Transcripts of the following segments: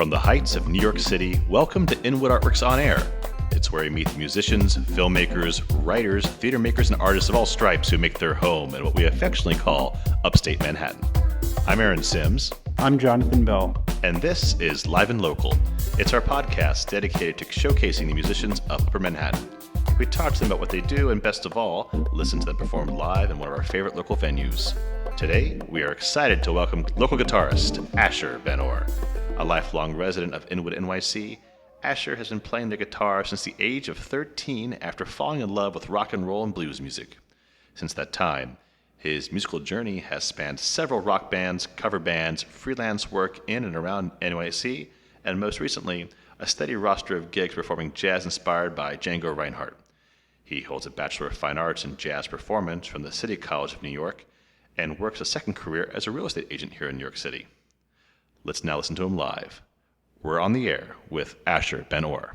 From the heights of New York City, welcome to Inwood Artworks On Air. It's where you meet the musicians, filmmakers, writers, theater makers, and artists of all stripes who make their home in what we affectionately call Upstate Manhattan. I'm Aaron Sims. I'm Jonathan Bell. And this is Live and Local. It's our podcast dedicated to showcasing the musicians of Upper Manhattan. We talk to them about what they do, and best of all, listen to them perform live in one of our favorite local venues. Today, we are excited to welcome local guitarist Asher Benor. A lifelong resident of Inwood NYC, Asher has been playing the guitar since the age of 13 after falling in love with rock and roll and blues music. Since that time, his musical journey has spanned several rock bands, cover bands, freelance work in and around NYC, and most recently, a steady roster of gigs performing jazz inspired by Django Reinhardt. He holds a Bachelor of Fine Arts in Jazz Performance from the City College of New York and works a second career as a real estate agent here in New York City. Let's now listen to him live. We're on the air with Asher Benor.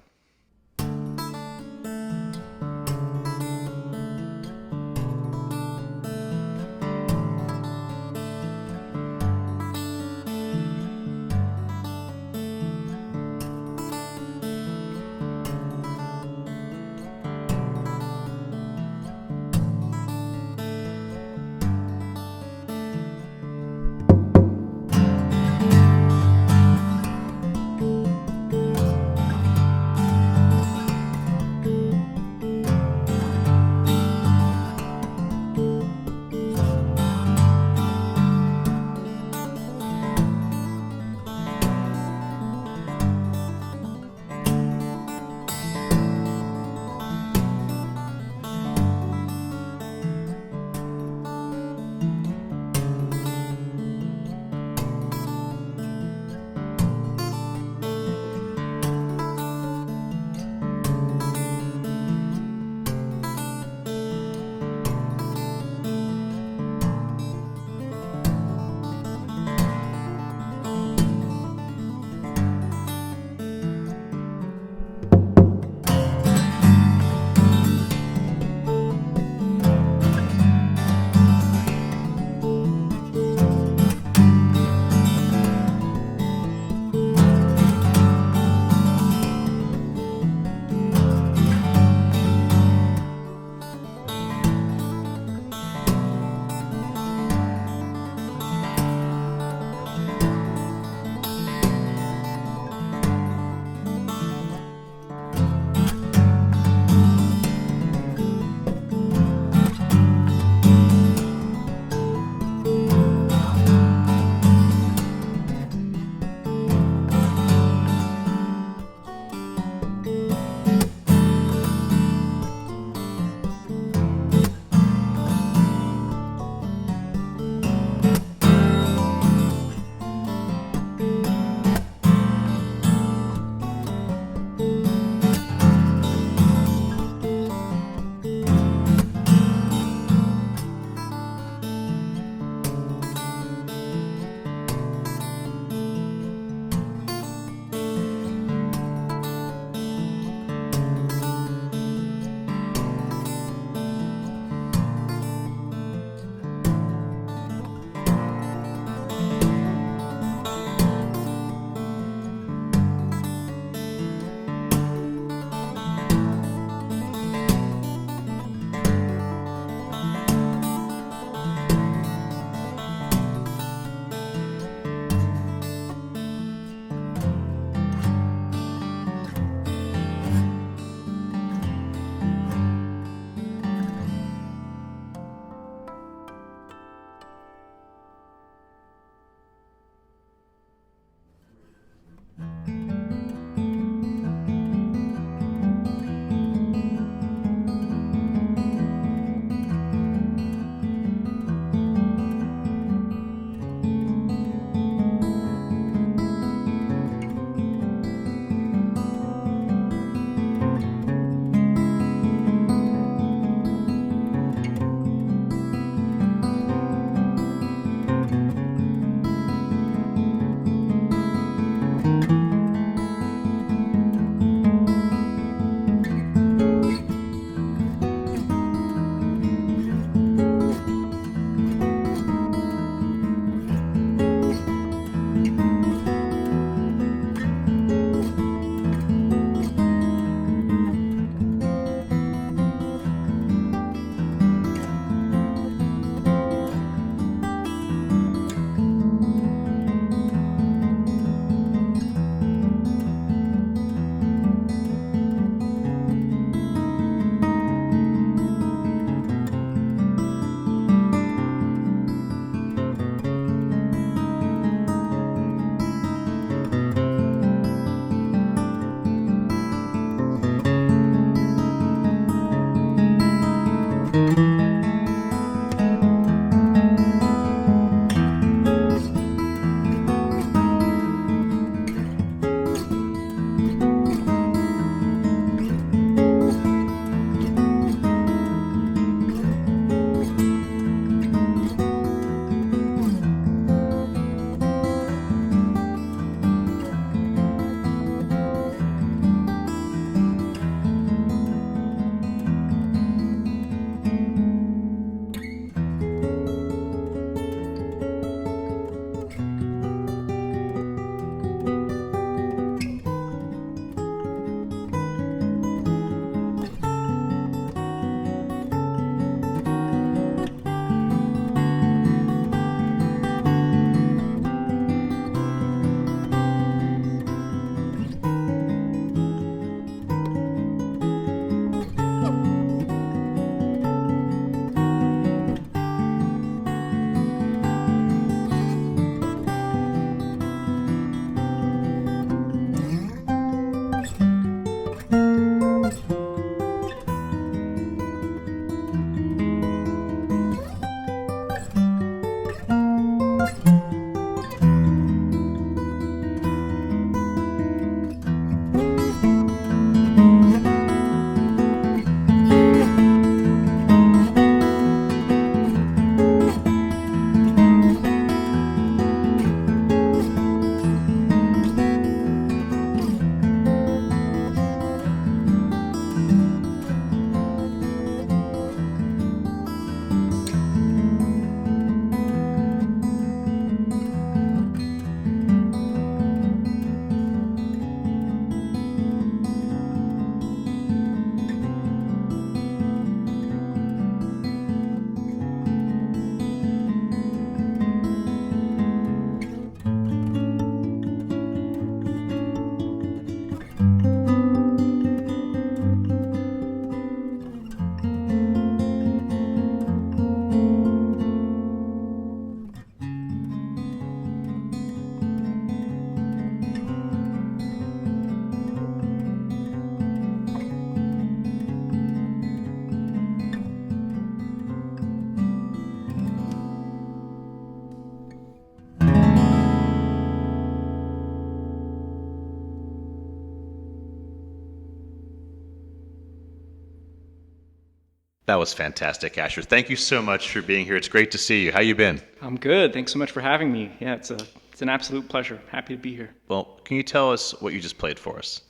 That was fantastic, Asher. Thank you so much for being here. It's great to see you. How you been? I'm good. Thanks so much for having me. Yeah, it's an absolute pleasure. Happy to be here. Well, can you tell us what you just played for us?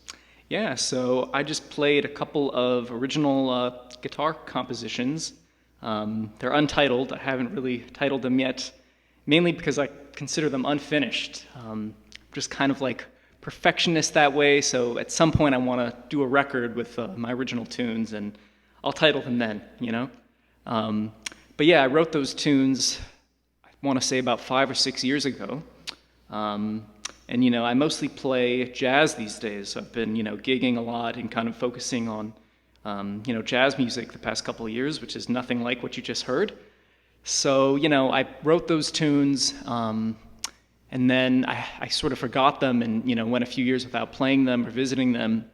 Yeah, so I just played a couple of original guitar compositions. They're untitled. I haven't really titled them yet, mainly because I consider them unfinished. Just kind of like perfectionist that way, so at some point I want to do a record with my original tunes, and I'll title them then, you know? But yeah, I wrote those tunes, I want to say about 5 or 6 years ago. And, you know, I mostly play jazz these days. I've been, you know, gigging a lot and kind of focusing on, you know, jazz music the past couple of years, which is nothing like what you just heard. So, you know, I wrote those tunes, and then I sort of forgot them and, you know, went a few years without playing them or visiting them.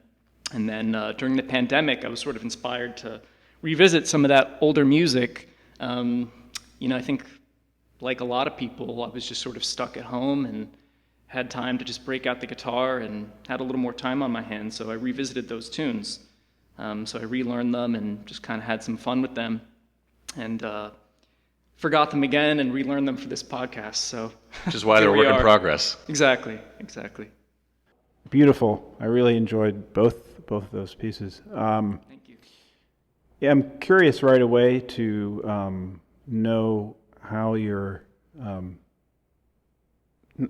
And then during the pandemic, I was sort of inspired to revisit some of that older music. You know, I think like a lot of people, I was just sort of stuck at home and had time to just break out the guitar and had a little more time on my hands. So I revisited those tunes. So I relearned them and just kind of had some fun with them. And forgot them again and relearned them for this podcast. So which is why they're a work in progress. Exactly. Beautiful. I really enjoyed both of those pieces. Thank you. Yeah, I'm curious right away to know how your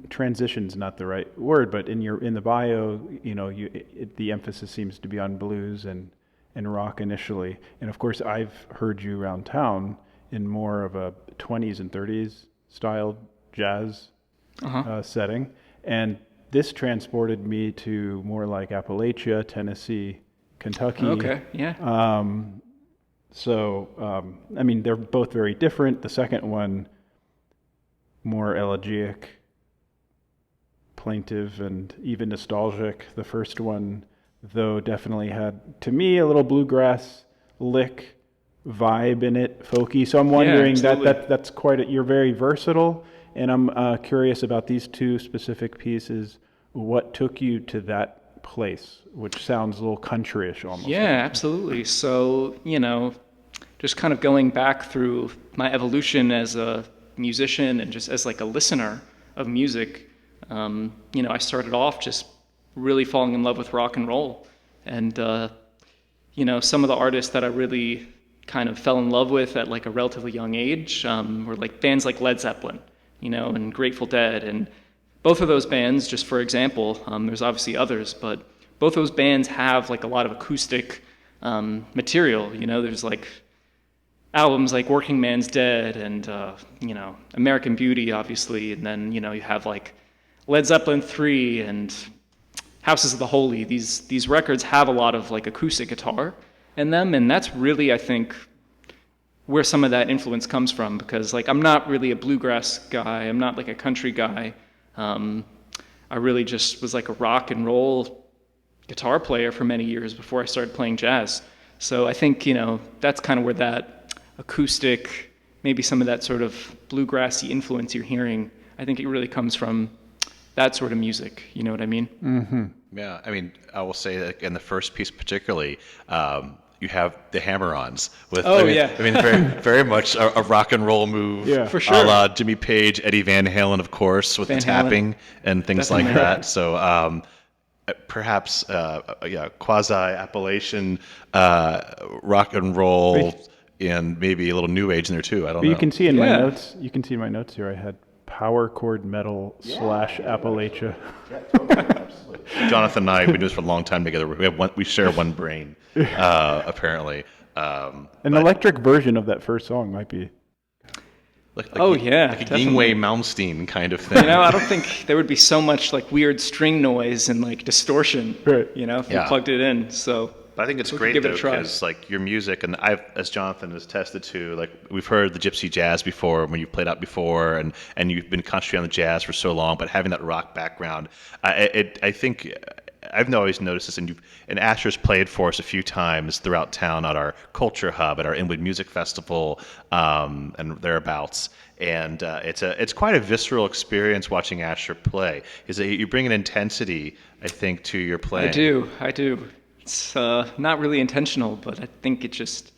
transition's not the right word, but in the bio, you know, the emphasis seems to be on blues and rock initially, and of course I've heard you around town in more of a 20s and 30s style jazz setting, and this transported me to more like Appalachia, Tennessee, Kentucky. Okay, yeah. I mean, they're both very different. The second one, more elegiac, plaintive, and even nostalgic. The first one, though, definitely had, to me, a little bluegrass lick vibe in it, folky. So I'm wondering that's you're very versatile, and I'm curious about these two specific pieces. What took you to that place, which sounds a little countryish almost? Yeah, absolutely. So, you know, just kind of going back through my evolution as a musician and just as like a listener of music, you know, I started off just really falling in love with rock and roll. And, you know, some of the artists that I really kind of fell in love with at like a relatively young age were like bands like Led Zeppelin, you know, and Grateful Dead. And both of those bands, just for example, there's obviously others, but both those bands have like a lot of acoustic material. You know, there's like albums like Working Man's Dead and, you know, American Beauty, obviously. And then, you know, you have like Led Zeppelin 3 and Houses of the Holy. These records have a lot of like acoustic guitar in them. And that's really, I think, where some of that influence comes from, because like I'm not really a bluegrass guy. I'm not like a country guy. I really just was like a rock and roll guitar player for many years before I started playing jazz. So I think, you know, that's kind of where that acoustic, maybe some of that sort of bluegrassy influence you're hearing, I think it really comes from that sort of music. You know what I mean? Mm-hmm. Yeah, I mean, I will say that in the first piece particularly, you have the hammer-ons with, I mean, very, very much a rock and roll move, for sure. a la Jimmy Page, Eddie Van Halen, of course, with the tapping and things like that. So perhaps, quasi-Appalachian rock and roll and maybe a little new age in there too. I don't know. You can see in my notes. You can see in my notes here. I had power chord metal / Appalachia. Jonathan and I have been doing this for a long time together. We share one brain, apparently. An electric version of that first song might be. Like a Yngwie Malmsteen kind of thing. You know, I don't think there would be so much like weird string noise and like distortion, you know, if you plugged it in. So But I think it's great though, because like your music, and I've, as Jonathan has tested to, like we've heard the gypsy jazz before when you've played out before, and you've been concentrating on the jazz for so long, but having that rock background, I think I've always noticed this, and Asher's played for us a few times throughout town at our Culture Hub, at our Inwood Music Festival, and thereabouts. And it's quite a visceral experience watching Asher play. You bring an intensity, I think, to your playing. I do. It's not really intentional, but I think it just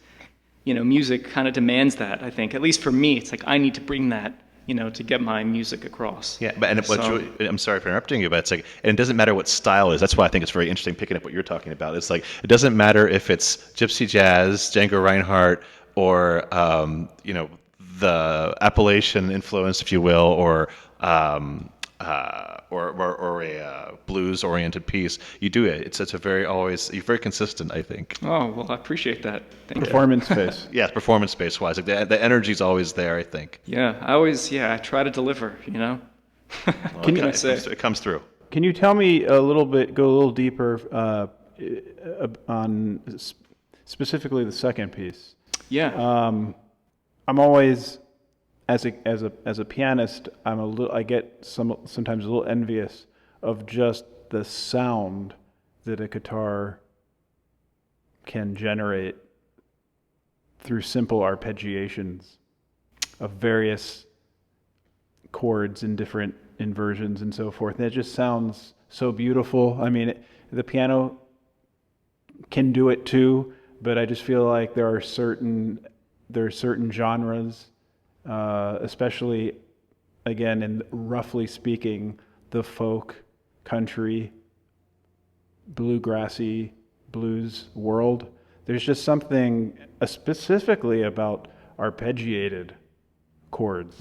music kind of demands that, I think. At least for me, it's like I need to bring that, to get my music across. Yeah, I'm sorry for interrupting you, but it's like, and it doesn't matter what style it is. That's why I think it's very interesting picking up what you're talking about. It's like, it doesn't matter if it's gypsy jazz, Django Reinhardt, or the Appalachian influence, if you will, or a blues-oriented piece. You do it. You're very consistent, I think. Oh, well, I appreciate that. Thank you. Performance space. Yeah, performance space wise, like the energy's always there, I think. Yeah, I try to deliver, Well, Can I say? It comes through. Can you tell me go a little deeper on specifically the second piece? Yeah. I'm always, as a pianist, I get sometimes a little envious of just the sound that a guitar can generate through simple arpeggiations of various chords in different inversions and so forth. And it just sounds so beautiful. I mean, the piano can do it too, but I just feel like there are certain genres, especially, again, in roughly speaking, the folk, country, bluegrassy, blues world. There's just something specifically about arpeggiated chords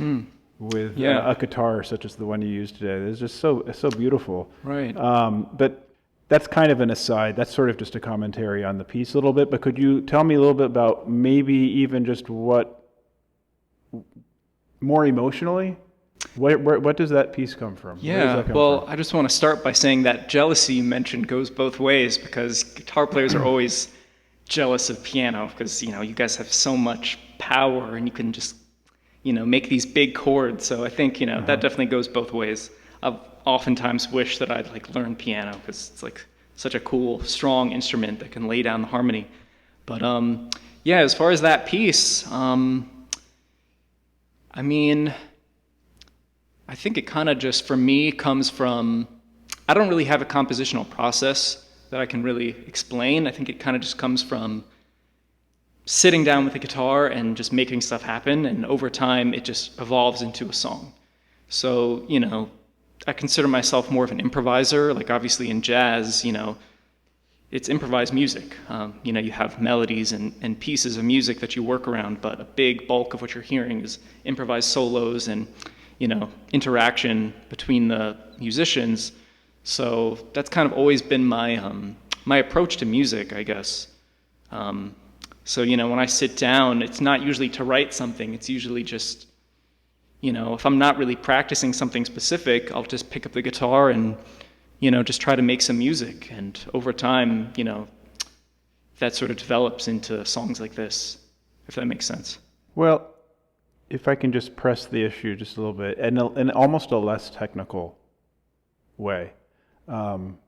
with a guitar such as the one you used today. It's just so beautiful. Right. But that's kind of an aside. That's sort of just a commentary on the piece a little bit. But could you tell me a little bit about maybe even just what, more emotionally, what does that piece come from? Yeah, well, I just want to start by saying that jealousy you mentioned goes both ways, because guitar players are always jealous of piano because, you guys have so much power and you can just, make these big chords. So I think, that definitely goes both ways. I've oftentimes wished that I'd learn piano because it's like such a cool, strong instrument that can lay down the harmony. But as far as that piece, I think it kind of just, for me, comes from, I don't really have a compositional process that I can really explain. I think it kind of just comes from sitting down with the guitar and just making stuff happen, and over time it just evolves into a song. So, I consider myself more of an improviser. Like, obviously in jazz, it's improvised music. You have melodies and pieces of music that you work around, but a big bulk of what you're hearing is improvised solos and interaction between the musicians. So that's kind of always been my approach to music, I guess. So when I sit down, it's not usually to write something. It's usually just, if I'm not really practicing something specific, I'll just pick up the guitar and, just try to make some music. And over time, that sort of develops into songs like this, if that makes sense. Well, if I can just press the issue just a little bit, in almost a less technical way, I'm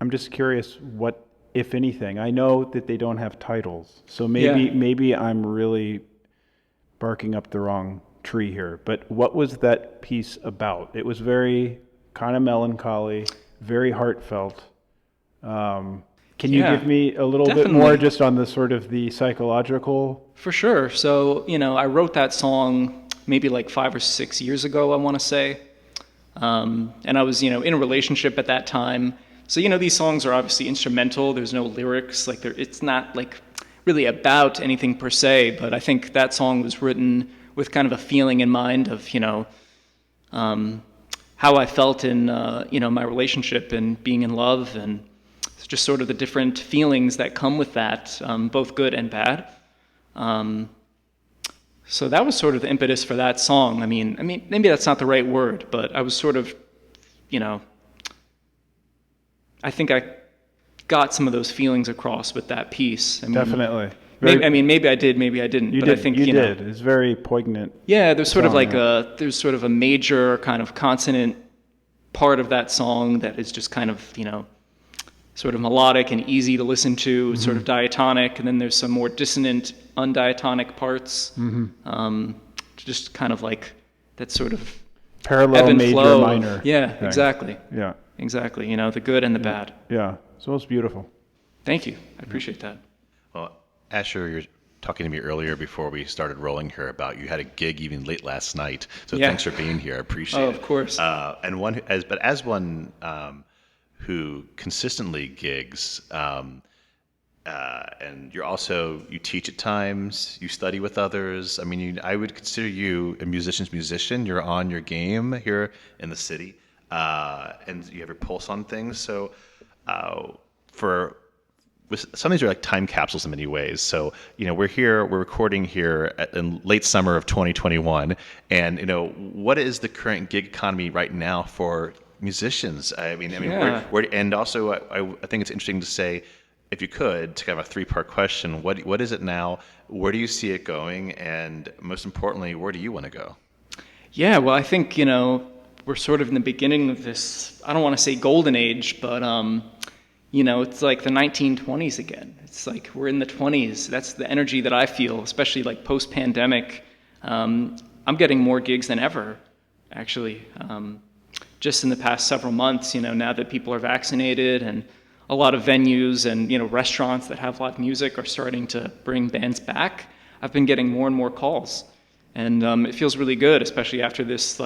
just curious what, if anything, I know that they don't have titles, so maybe I'm really barking up the wrong tree here, but what was that piece about? It was very kind of melancholy, very heartfelt. Can you give me a little bit more just on the sort of the psychological? For sure. So, I wrote that song maybe like 5 or 6 years ago, I want to say. And I was, in a relationship at that time. So, these songs are obviously instrumental. There's no lyrics. It's not like really about anything per se, but I think that song was written with kind of a feeling in mind of, how I felt in, my relationship and being in love, and just sort of the different feelings that come with that, both good and bad. So that was sort of the impetus for that song. I mean, maybe that's not the right word, but I was sort of, I think I got some of those feelings across with that piece. Definitely. Maybe I did, maybe I didn't. I think you did. It's very poignant. Yeah, there's sort of like there's sort of a major kind of consonant part of that song that is just kind of, sort of melodic and easy to listen to, sort of diatonic, and then there's some more dissonant, undiatonic parts. Just kind of like that sort of parallel major flow. Minor. Yeah, thing. exactly. Yeah. Exactly. The good and the bad. Yeah. So it's beautiful. Thank you. I appreciate that. Well, Asher, you're talking to me earlier before we started rolling here about you had a gig even late last night. So Yeah. thanks for being here. I appreciate it. Oh, of course. And as one who consistently gigs, and you teach at times, you study with others. I mean, I would consider you a musician's musician. You're on your game here in the city, and you have your pulse on things. So, some of these are like time capsules in many ways. So, we're recording here in late summer of 2021, and what is the current gig economy right now for musicians? I mean, Yeah. and also I think it's interesting to say, if you could, to kind of a three-part question, what is it now? Where do you see it going? And most importantly, where do you want to go? Yeah, well, I think, we're sort of in the beginning of this, I don't want to say golden age, but, it's like the 1920s again. It's like we're in the 20s. That's the energy that I feel, especially like post-pandemic. I'm getting more gigs than ever, actually. Just in the past several months, now that people are vaccinated and a lot of venues and, restaurants that have live music are starting to bring bands back, I've been getting more and more calls. And it feels really good, especially after this,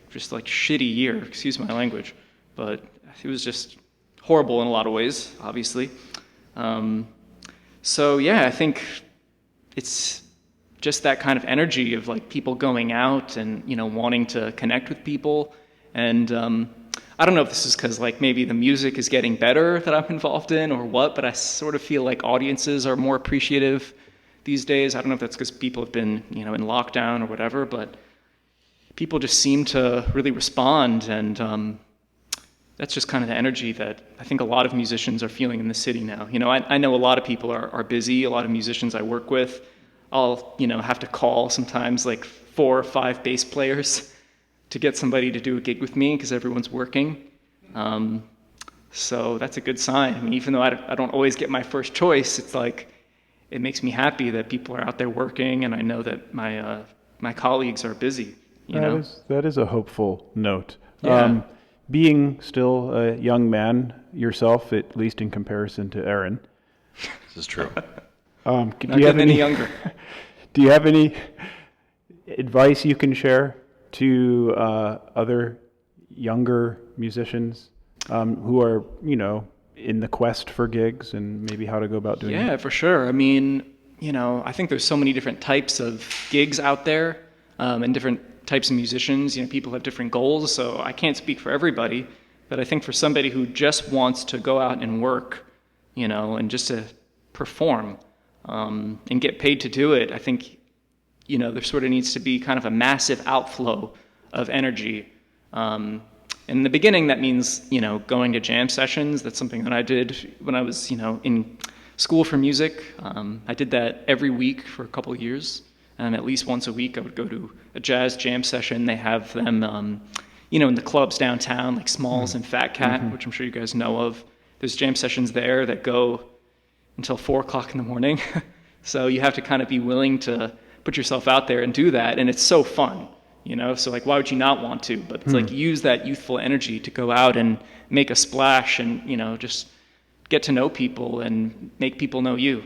just shitty year, excuse my language. But it was just horrible in a lot of ways, obviously. So yeah, I think it's just that kind of energy of like people going out and, wanting to connect with people. And I don't know if this is because like maybe the music is getting better that I'm involved in or what, but I sort of feel like audiences are more appreciative these days. I don't know if that's because people have been, in lockdown or whatever, but people just seem to really respond. And that's just kind of the energy that I think a lot of musicians are feeling in the city now. I know a lot of people are busy. A lot of musicians I work with, I'll, have to call sometimes like 4 or 5 bass players to get somebody to do a gig with me because everyone's working. So that's a good sign. I mean, even though I don't always get my first choice, it's like, it makes me happy that people are out there working, and I know that my colleagues are busy, That is a hopeful note. Yeah. Being still a young man yourself, at least in comparison to Aaron. This is true. Not getting any younger. Do you have any advice you can share to other younger musicians who are, in the quest for gigs and maybe how to go about doing it? Yeah, for sure. I mean, I think there's so many different types of gigs out there and different types of musicians. People have different goals, so I can't speak for everybody. But I think for somebody who just wants to go out and work, and just to perform and get paid to do it, I think there sort of needs to be kind of a massive outflow of energy. In the beginning, that means, going to jam sessions. That's something that I did when I was, in school for music. I did that every week for a couple of years. At least once a week, I would go to a jazz jam session. They have them, in the clubs downtown, like Smalls and Fat Cat, which I'm sure you guys know of. There's jam sessions there that go until 4 o'clock in the morning. So you have to kind of be willing to put yourself out there and do that. And it's so fun, so like, why would you not want to? But it's like, use that youthful energy to go out and make a splash and, just get to know people and make people know you.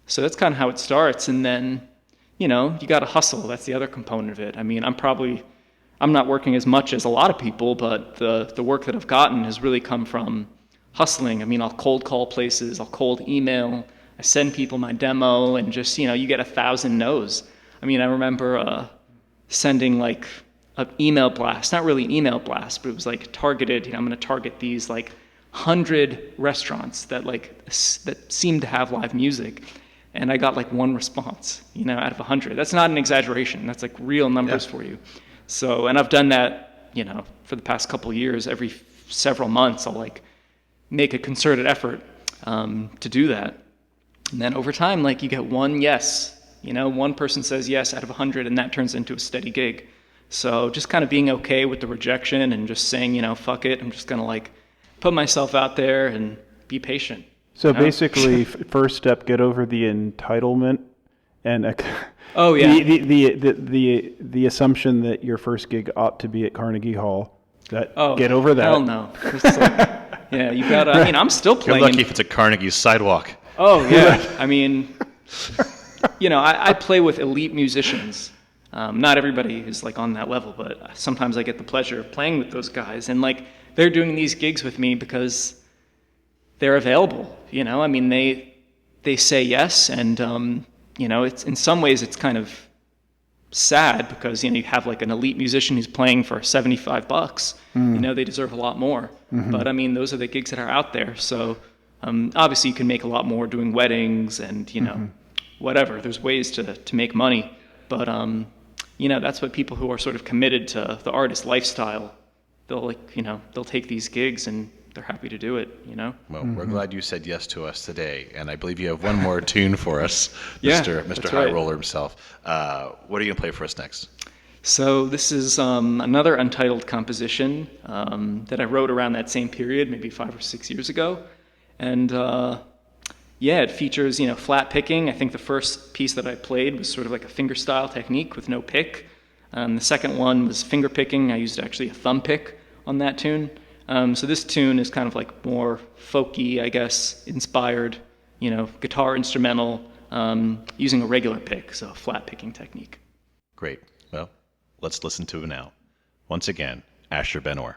So that's kind of how it starts. And then, you got to hustle. That's the other component of it. I mean, I'm not working as much as a lot of people, but the work that I've gotten has really come from hustling. I mean, I'll cold call places, I'll cold email, I send people my demo, and just, you get 1,000 no's. I mean, I remember sending like an email blast, not really an email blast, but it was like targeted, I'm going to target these like 100 restaurants that seem to have live music. And I got like 1 response, out of 100. That's not an exaggeration. That's like real numbers for you. So, and I've done that, for the past couple of years. Every several months, I'll like make a concerted effort to do that. And then over time, like you get 1 yes. One person says yes out of 100, and that turns into a steady gig. So just kind of being okay with the rejection and just saying, fuck it. I'm just going to like put myself out there and be patient. So basically, first step, get over the entitlement and oh yeah, the assumption that your first gig ought to be at Carnegie Hall. Get over that. Hell no. Yeah, you gotta. I mean, I'm still playing. You're lucky if it's a Carnegie sidewalk. Oh yeah. I mean, I play with elite musicians. Not everybody is like on that level, but sometimes I get the pleasure of playing with those guys, and like they're doing these gigs with me because they're available. I mean, they say yes, and it's in some ways it's kind of sad because you have like an elite musician who's playing for $75. They deserve a lot more. But I mean, those are the gigs that are out there. So obviously you can make a lot more doing weddings and whatever. There's ways to make money, but that's what people who are sort of committed to the artist lifestyle, they'll they'll take these gigs and they're happy to do it. Well, we're glad you said yes to us today, and I believe you have one more tune for us, Yeah, Mr. High right. Roller himself. What are you gonna play for us next? So this is another untitled composition that I wrote around that same period, maybe 5 or 6 years ago, and it features flat picking. I think the first piece that I played was sort of like a fingerstyle technique with no pick. The second one was finger picking. I used actually a thumb pick on that tune. So this tune is kind of like more folky, I guess, inspired, guitar instrumental, using a regular pick, so a flat picking technique. Great. Well, let's listen to it now. Once again, Asher Benor.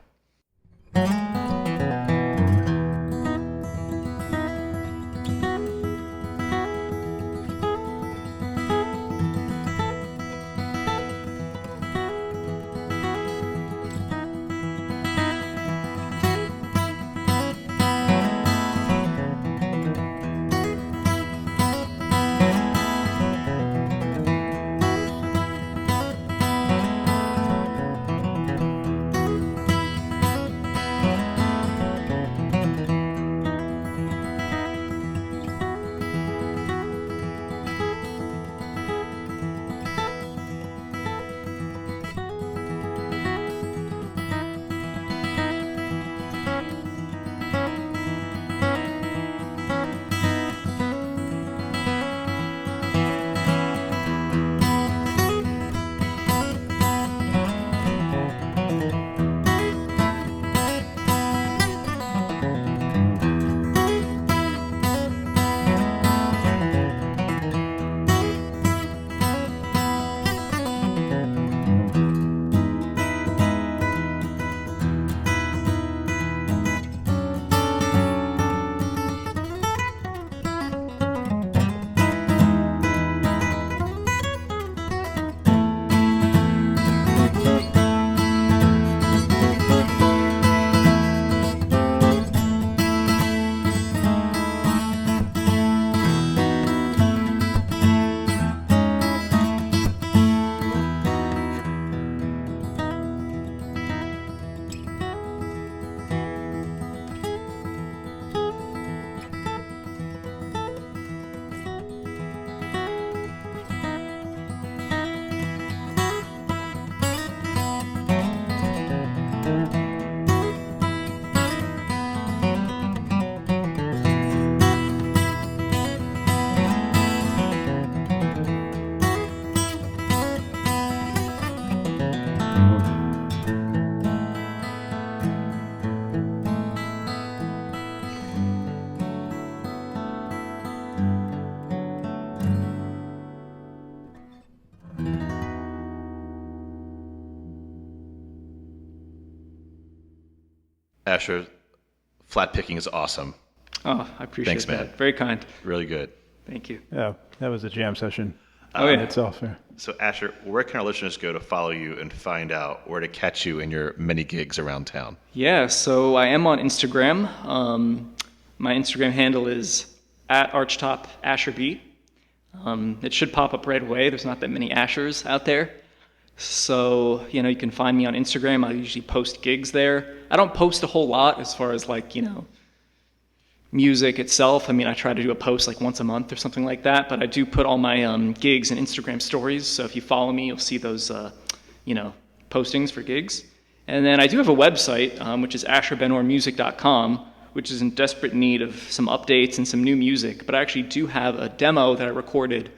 Asher, flat picking is awesome. Oh, I appreciate Thanks, that. man. Very kind. Really good. Thank you. Yeah, that was a jam session. Oh, yeah. In itself. Yeah. So, Asher, where can our listeners go to follow you and find out where to catch you in your many gigs around town? Yeah, so I am on Instagram. My Instagram handle is @ArchtopAsherB. It should pop up right away. There's not that many Ashers out there. So, you can find me on Instagram. I usually post gigs there. I don't post a whole lot as far as music itself. I mean, I try to do a post like once a month or something like that, but I do put all my gigs in Instagram stories. So if you follow me, you'll see those, postings for gigs. And then I do have a website, which is asherbenormusic.com, which is in desperate need of some updates and some new music. But I actually do have a demo that I recorded,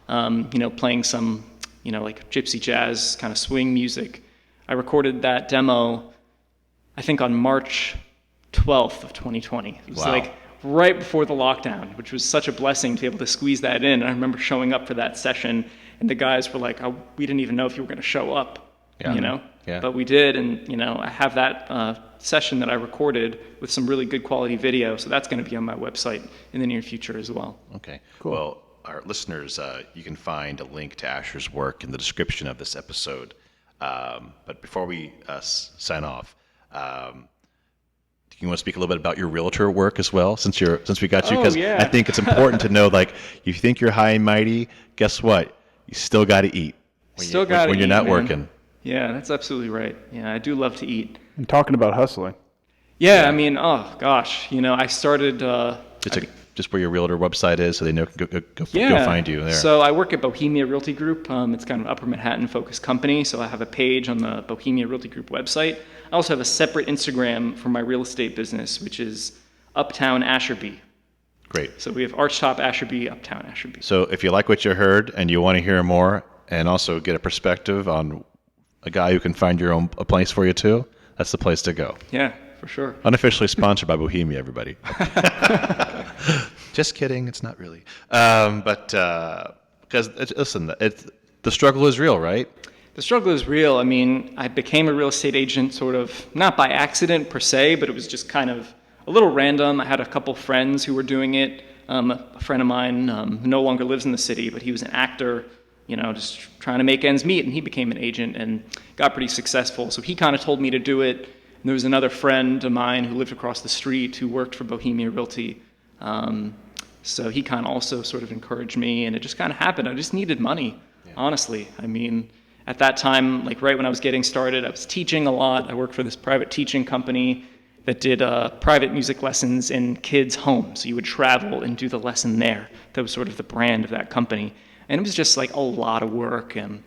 playing some, like gypsy jazz kind of swing music. I recorded that demo, I think on March 12th of 2020. It was Wow. like right before the lockdown, which was such a blessing to be able to squeeze that in. And I remember showing up for that session, and the guys were like, oh, we didn't even know if you were going to show up, But we did, and, I have that session that I recorded with some really good quality video, so that's going to be on my website in the near future as well. Okay, cool. Well, our listeners, you can find a link to Asher's work in the description of this episode. But before we sign off, you want to speak a little bit about your realtor work as well, since we got you? Because I think it's important to know, like, you think you're high and mighty, guess what? You still got to eat when you're not working. Yeah, that's absolutely right. Yeah, I do love to eat. And talking about hustling. Yeah, I mean, oh gosh, I started. Just where your realtor website is, so they know go find you there. So I work at Bohemia Realty Group. It's kind of an Upper Manhattan focused company. So I have a page on the Bohemia Realty Group website. I also have a separate Instagram for my real estate business, which is Uptown Asherby. Great. So we have Archtop Asherby, Uptown Asherby. So if you like what you heard and you want to hear more, and also get a perspective on a guy who can find a place for you too, that's the place to go. Yeah, for sure. Unofficially sponsored by Bohemia, everybody. Just kidding, it's not really. Because listen, the struggle is real, right? The struggle is real. I mean, I became a real estate agent sort of not by accident per se, but it was just kind of a little random. I had a couple friends who were doing it. A friend of mine who no longer lives in the city, but he was an actor, just trying to make ends meet, and he became an agent and got pretty successful. So he kind of told me to do it. And there was another friend of mine who lived across the street who worked for Bohemia Realty. So he kind of also sort of encouraged me, and it just kind of happened. I just needed money, honestly. I mean, at that time, like right when I was getting started, I was teaching a lot. I worked for this private teaching company that did private music lessons in kids' homes. So you would travel and do the lesson there. That was sort of the brand of that company. And it was just like a lot of work and,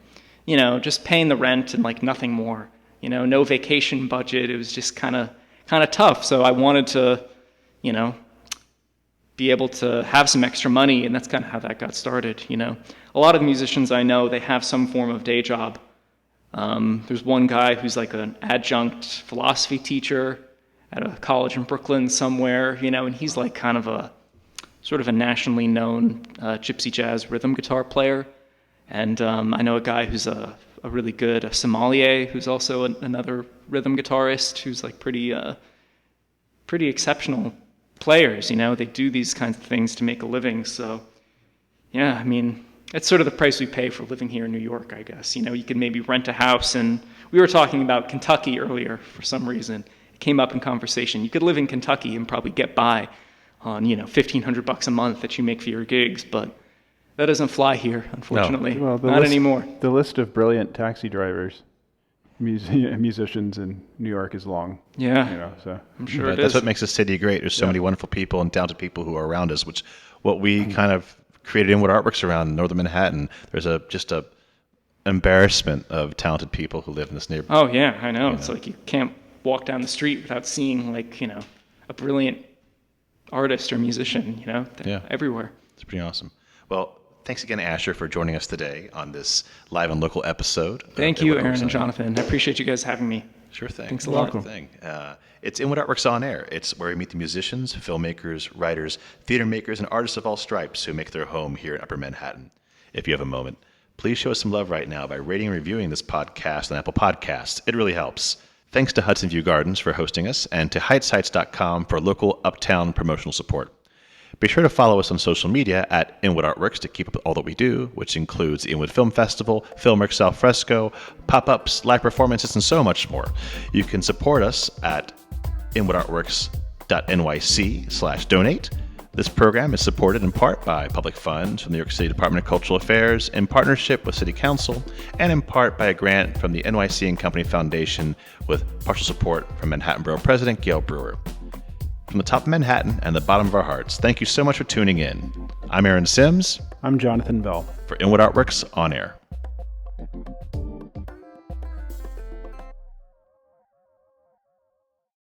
just paying the rent and like nothing more. No vacation budget. It was just kind of tough. So I wanted to, be able to have some extra money, and that's kind of how that got started. A lot of musicians I know, they have some form of day job. There's one guy who's like an adjunct philosophy teacher at a college in Brooklyn somewhere, and he's like kind of a sort of a nationally known gypsy jazz rhythm guitar player. And I know a guy who's a really good sommelier, who's also another rhythm guitarist, who's like pretty exceptional players. They do these kinds of things to make a living. So yeah, I mean, it's sort of the price we pay for living here in New York, I guess. You can maybe rent a house, and we were talking about Kentucky earlier for some reason. It came up in conversation. You could live in Kentucky and probably get by on, $1,500 a month that you make for your gigs, but that doesn't fly here, unfortunately. No. Well, not anymore. The list of brilliant taxi drivers, musicians in New York is long. Yeah, so I'm sure it is. That's what makes the city great. There's so many wonderful people and talented people who are around us, which what we kind of created Inwood Artworks around Northern Manhattan. There's just a embarrassment of talented people who live in this neighborhood. Oh yeah, I know. It's like you can't walk down the street without seeing a brilliant artist or musician, everywhere. It's pretty awesome. Well, thanks again, Asher, for joining us today on this live and local episode. Thank you, Aaron and Jonathan. I appreciate you guys having me. Sure thing. Thanks a lot. It's Inwood Artworks On Air. It's where we meet the musicians, filmmakers, writers, theater makers, and artists of all stripes who make their home here in Upper Manhattan. If you have a moment, please show us some love right now by rating and reviewing this podcast on Apple Podcasts. It really helps. Thanks to Hudson View Gardens for hosting us, and to HeightsHeights.com for local uptown promotional support. Be sure to follow us on social media at Inwood Artworks to keep up with all that we do, which includes the Inwood Film Festival, Filmmakers Al Fresco, pop-ups, live performances, and so much more. You can support us at inwoodartworks.nyc/donate. This program is supported in part by public funds from the New York City Department of Cultural Affairs in partnership with City Council, and in part by a grant from the NYC and Company Foundation with partial support from Manhattan Borough President Gail Brewer. From the top of Manhattan and the bottom of our hearts, thank you so much for tuning in. I'm Aaron Sims. I'm Jonathan Bell. For Inwood Artworks On Air.